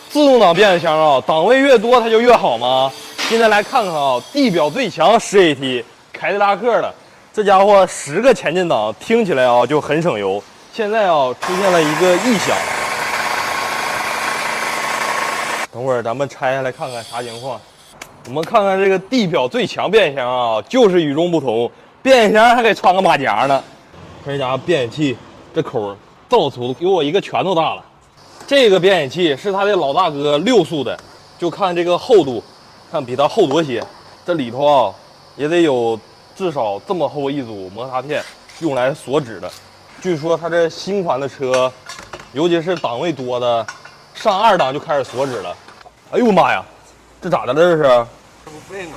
自动挡变速箱啊，档位越多它就越好吗？现在来看看啊，地表最强10AT凯迪拉克的这家伙10个前进档，听起来啊就很省油。现在啊出现了一个异响，等会儿咱们拆下来看看啥情况。我们看看这个地表最强变速箱啊，就是与众不同，变速箱还给穿个马甲呢。看这家变速器这口造出给我一个拳头大了。这个变速器是他的老大哥6速的，就看这个厚度，看比它厚多些。这里头啊也得有至少这么厚一组摩擦片，用来锁止的。据说它这新款的车，尤其是档位多的，上2档就开始锁止了。哎呦妈呀，这咋的了？这是？这不废吗？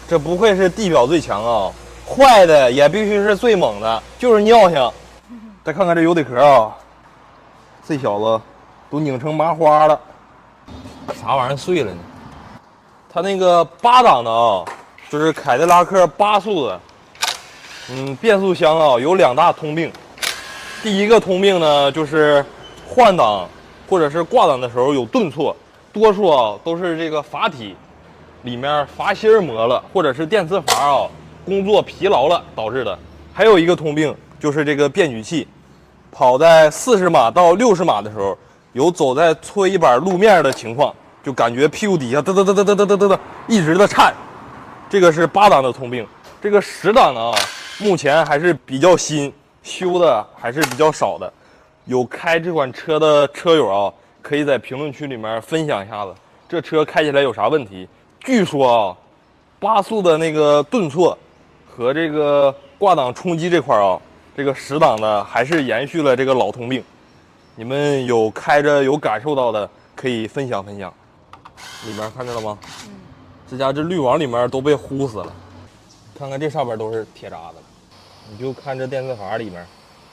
这不愧是地表最强啊！坏的也必须是最猛的，就是尿性。再看看这油底壳啊，这小子都拧成麻花了，啥玩意儿碎了呢？它那个8档的啊，就是凯迪拉克8速的，变速箱啊有2大通病。第一个通病呢，就是换挡或者是挂档的时候有顿挫，多数啊都是这个阀体里面阀芯磨了，或者是电磁阀啊工作疲劳了导致的。还有一个通病就是这个变矩器，跑在40码到60码的时候，有走在搓衣板路面的情况，就感觉屁股底下嘚嘚嘚嘚嘚嘚嘚嘚一直的颤。这个是8档的通病。这个10档的啊，目前还是比较新，修的还是比较少的。有开这款车的车友啊，可以在评论区里面分享一下子，这车开起来有啥问题？据说啊，8速的那个顿挫和这个挂档冲击这块啊，这个10档的还是延续了这个老通病。你们有开着有感受到的，可以分享分享。里面看着了吗？这家这滤网里面都被糊死了，看看这上面都是铁渣子，你就看这电磁阀里面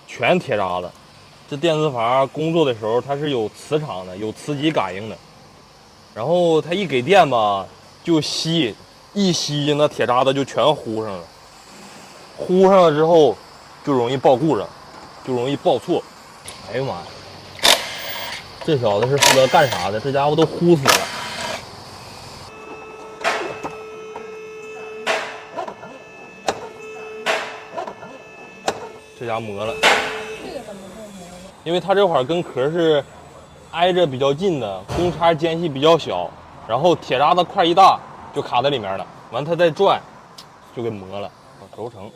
全铁渣子。这电磁阀工作的时候它是有磁场的，有磁极感应的，然后它一给电吧就吸，一吸那铁渣子就全糊上了，糊上了之后就容易爆故障，就容易报错。哎呦妈呀，这小子是负责干啥的？这家伙都糊死了。这家磨了，因为它这块儿跟壳是挨着比较近的，公差间隙比较小，然后铁渣子块一大就卡在里面了，完它再转就给磨了，轴承。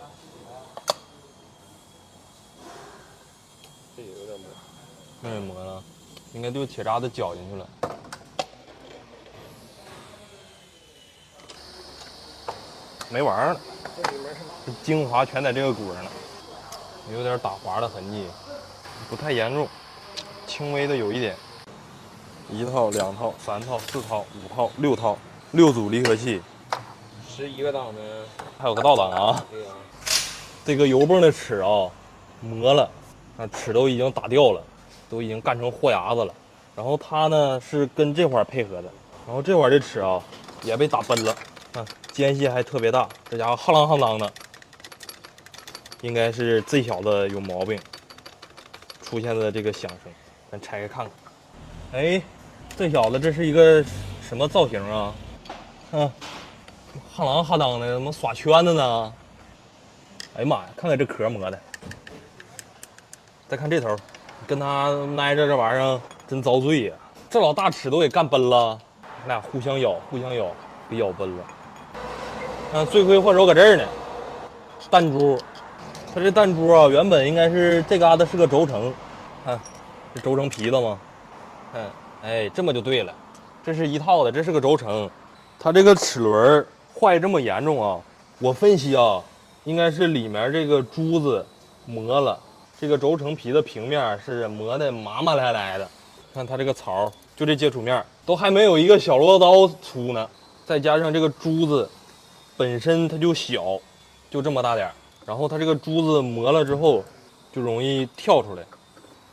这也有点磨，那也磨了，应该就铁渣子搅进去了。没玩儿了，这里面是精华全在这个鼓上了，有点打滑的痕迹，不太严重，轻微的有一点。1套、2套、3套、4套、5套、6套，6组离合器11个档的，还有个倒档啊。对呀，这个油泵的齿啊磨了，那齿都已经打掉了，都已经干成豁牙子了。然后它呢是跟这块配合的，然后这块这齿啊也被打崩了，间隙还特别大，这家伙夯啷夯啷的，应该是这小子有毛病出现的这个响声。咱拆开看看。哎，这小子这是一个什么造型啊？夯啷哈当的，怎么耍圈子呢？哎呀妈呀，看看这壳磨的。再看这头，跟他挨着这玩意儿真遭罪呀！这老大齿都给干崩了，俩互相咬，给咬崩了。罪魁祸首搁这儿呢，弹珠。它这弹珠啊，原本应该是这嘎达是个轴承，看这轴承皮子吗？看，哎，这么就对了，这是一套的，这是个轴承。它这个齿轮坏这么严重啊，我分析啊，应该是里面这个珠子磨了，这个轴承皮的平面是磨的麻麻赖赖的。看它这个槽，就这接触面都还没有一个小螺刀粗呢，再加上这个珠子本身它就小，就这么大点儿，然后它这个珠子磨了之后就容易跳出来，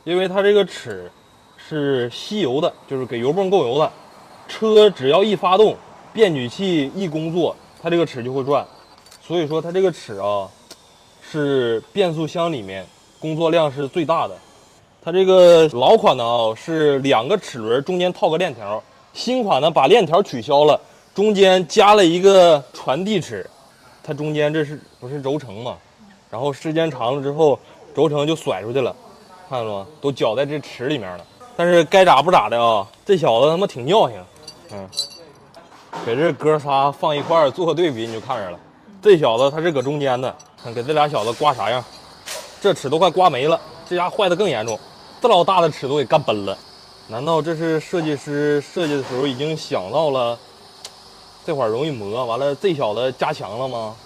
因为它这个齿是吸油的，就是给油泵供油的。车只要一发动，变矩器一工作，它这个齿就会转。所以说它这个齿啊，是变速箱里面工作量是最大的。它这个老款的啊是2个齿轮中间套个链条，新款呢把链条取消了，中间加了一个传递齿，它中间这是不是轴承嘛？然后时间长了之后，轴承就甩出去了，看到了吗？都绞在这齿里面了。但是该咋不咋的啊，这小子他妈挺尿性，给这哥仨放一块儿做个对比你就看着了。这小子他是搁中间的，看给这俩小子刮啥样，这齿都快刮没了，这家坏的更严重。这老大的齿都给干崩了，难道这是设计师设计的时候已经想到了这块容易磨，完了这小子加强了吗？